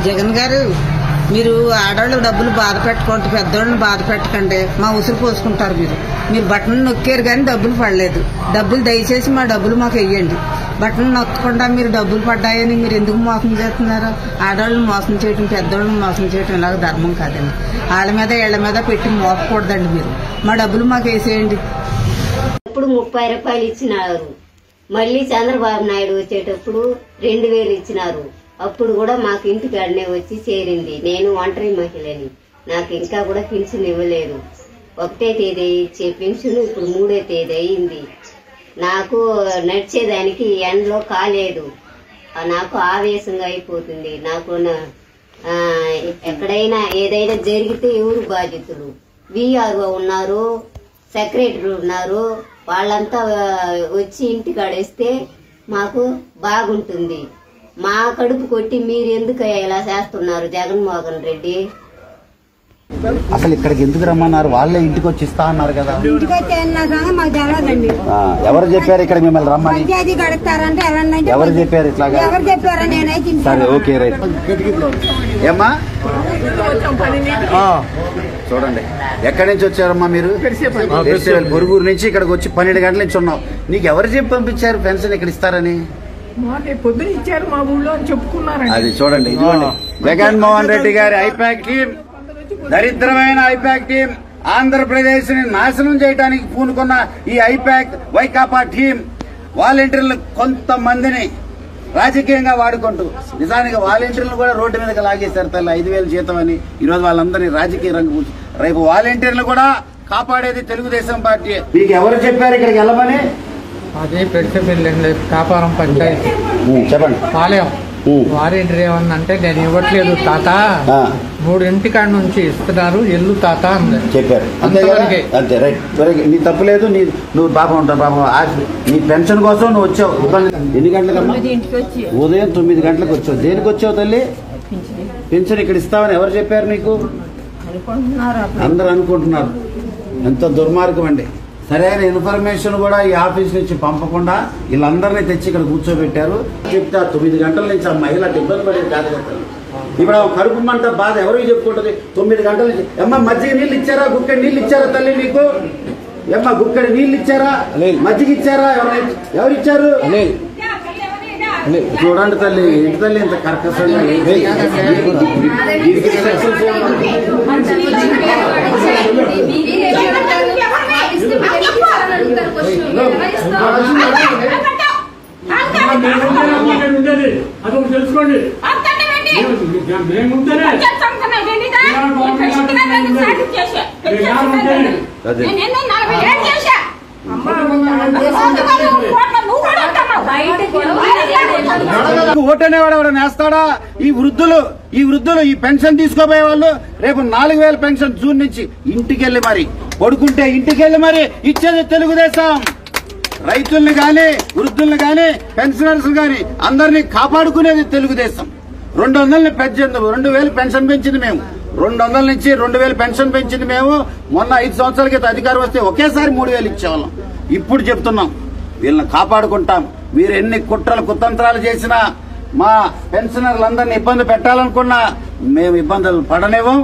జగన్ గారు మీరు ఆడవాళ్ళు డబ్బులు బాధ పెట్టుకోండి, పెద్దవాళ్ళని బాధ పెట్టకండి, మా ఉసురు పోసుకుంటారు. మీరు బటన్ నొక్కారు కానీ డబ్బులు పడలేదు. డబ్బులు దయచేసి మా డబ్బులు మాకు వెయ్యండి. బటన్ నొక్కకుండా మీరు డబ్బులు పడ్డాయని మీరు ఎందుకు మోసం చేస్తున్నారు? ఆడవాళ్ళని మోసం చేయటం, పెద్దవాళ్ళని మోసం చేయటం ఇలాగ ధర్మం కాదండి. వాళ్ళ మీద ఇళ్ల మీద పెట్టి మోపకూడదండి. మీరు మా డబ్బులు మాకు వేసేయండి. ఇప్పుడు 30 రూపాయలు ఇచ్చినారు. మళ్ళీ చంద్రబాబు నాయుడు వచ్చేటప్పుడు 2000 ఇచ్చినారు. అప్పుడు కూడా మాకు ఇంటికాడనే వచ్చి చేరింది. నేను ఒంటరి మహిళని, నాకు ఇంకా కూడా పెన్షన్ ఇవ్వలేదు. 1వ తేదీ ఇచ్చే పెన్షన్ ఇప్పుడు 3వ తేదీ అయింది. నాకు నడిచేదానికి ఎండలో కాలేదు. నాకు ఆవేశంగా అయిపోతుంది. నాకు ఎక్కడైనా ఏదైనా జరిగితే ఎవరు బాధ్యతలు? విఆర్ఓ ఉన్నారు, సెక్రటరీ ఉన్నారు, వాళ్ళంతా వచ్చి ఇంటికాడేస్తే మాకు బాగుంటుంది. మా కడుపు కొట్టి మీరు ఎందుకు ఇలా చేస్తున్నారు జగన్మోహన్ రెడ్డి? అసలు ఇక్కడికి ఎందుకు రమ్మన్నారు? వాళ్ళే ఇంటికి వచ్చి ఇస్తా అన్నారు కదా. మాకు తెలియదండి. ఎవరు చెప్పారు ఇక్కడ మిమ్మల్ని రమ్మని? ఎవరు చెప్పారు ఇట్లాగా? ఎవరు చెప్పారా? నేనైతే సరే, ఓకే, రైట్. ఏమ్మా చూడండి, ఎక్కడి నుంచి వచ్చారమ్మా మీరు? బొరుగురు నుంచి ఇక్కడికి వచ్చి 12 గంటల నుంచి ఉన్నావు. నీకు ఎవరు చెప్పి పంపించారు పెన్షన్ ఇక్కడ ఇస్తారని? పొద్దున ఇచ్చారు మా ఊళ్ళో అని చెప్పుకున్నారు. అది చూడండి, ఇదిగోండి జగన్మోహన్ రెడ్డి గారి ఐపాక్ టీం, దరిద్రమైన ఐపాక్ టీం, ఆంధ్రప్రదేశ్ ని నాశనం చేయడానికి పూనుకున్న ఈ ఐపాక్ వైకాపా టీం వాలంటీర్లు కొంతమందిని రాజకీయంగా వాడుకుంటూ నిజానికి వాలంటీర్లు కూడా రోడ్డు మీదకి లాగేశారు. తల్లి 5000 జీతం అని ఈరోజు వాళ్ళందరినీ రాజకీయ రంగు. రేపు వాలంటీర్లు కూడా కాపాడేది తెలుగుదేశం పార్టీ. మీకు ఎవరు చెప్పారు ఇక్కడికి వెళ్ళమని? అదే పెడితే కాపారం పంచాయతీ చెప్పండి. పాలెం వాలంటీర్ ఏమన్నంటే నేను ఇవ్వట్లేదు తాత, 3 కాడ నుంచి ఇస్తున్నారు, ఎల్లు తాత అంది చెప్పారు. అంతే, రైట్. నీ తప్పు లేదు. నువ్వు పాపం ఉంటావు, పాపం నీ పెన్షన్ కోసం నువ్వు వచ్చావు. ఎన్ని గంటలకమ్మా? ఉదయం 9 గంటలకు వచ్చావు. దేనికి వచ్చావు తల్లి? పెన్షన్ ఇక్కడ ఇస్తామని ఎవరు చెప్పారు నీకు? అందరూ అనుకుంటున్నారు. ఎంత దుర్మార్గం అండి. సరైన ఇన్ఫర్మేషన్ కూడా ఈ ఆఫీస్ నుంచి పంపకుండా వీళ్ళందరినీ తెచ్చి ఇక్కడ కూర్చోబెట్టారు. చెప్తే 9 గంటల నుంచి ఆ మహిళ ఇబ్బంది పడేది కాదు కదా. ఇప్పుడు కడుపు మంట బాధ ఎవరికి చెప్పుకుంటుంది? 9 గంటల నుంచి అమ్మ మజ్జిగ నీళ్ళు ఇచ్చారా? గుక్కడి నీళ్ళు ఇచ్చారా తల్లి నీకు? అమ్మ గుక్కడి నీళ్ళు ఇచ్చారా? మజ్జిగ ఇచ్చారా? ఎవరిచ్చారు? చూడండి తల్లి, ఏంటి తల్లి ఇంత కర్కశంగా? తెలుసుకోండి. ఓటనేవాడు ఎవడ నేస్తాడా? ఈ వృద్ధులు ఈ పెన్షన్ తీసుకోపోయే వాళ్ళు రేపు 4000 పెన్షన్ జూన్ నుంచి ఇంటికెళ్ళి మరి పడుకుంటే ఇంటికెళ్ళి మరి ఇచ్చేది తెలుగుదేశం. రైతుల్ని గాని, వృద్ధుల్ని గాని, పెన్షనర్స్ గాని అందరినీ కాపాడుకునేది తెలుగుదేశం. 200 పెంచింది, 2000 పెన్షన్ పెంచింది మేము. 200 నుంచి 2000 పెన్షన్ పెంచింది మేము. మొన్న 5 సంవత్సరాల క్రితం అధికారం వస్తే ఒకేసారి 3000 ఇచ్చేవాళ్ళం. ఇప్పుడు చెప్తున్నాం వీళ్ళని కాపాడుకుంటాం. మీరు ఎన్ని కుట్రలు కుతంత్రాలు చేసినా, మా పెన్షనర్లందరినీ ఇబ్బంది పెట్టాలనుకున్నా మేము ఇబ్బందులు పడనివ్వం.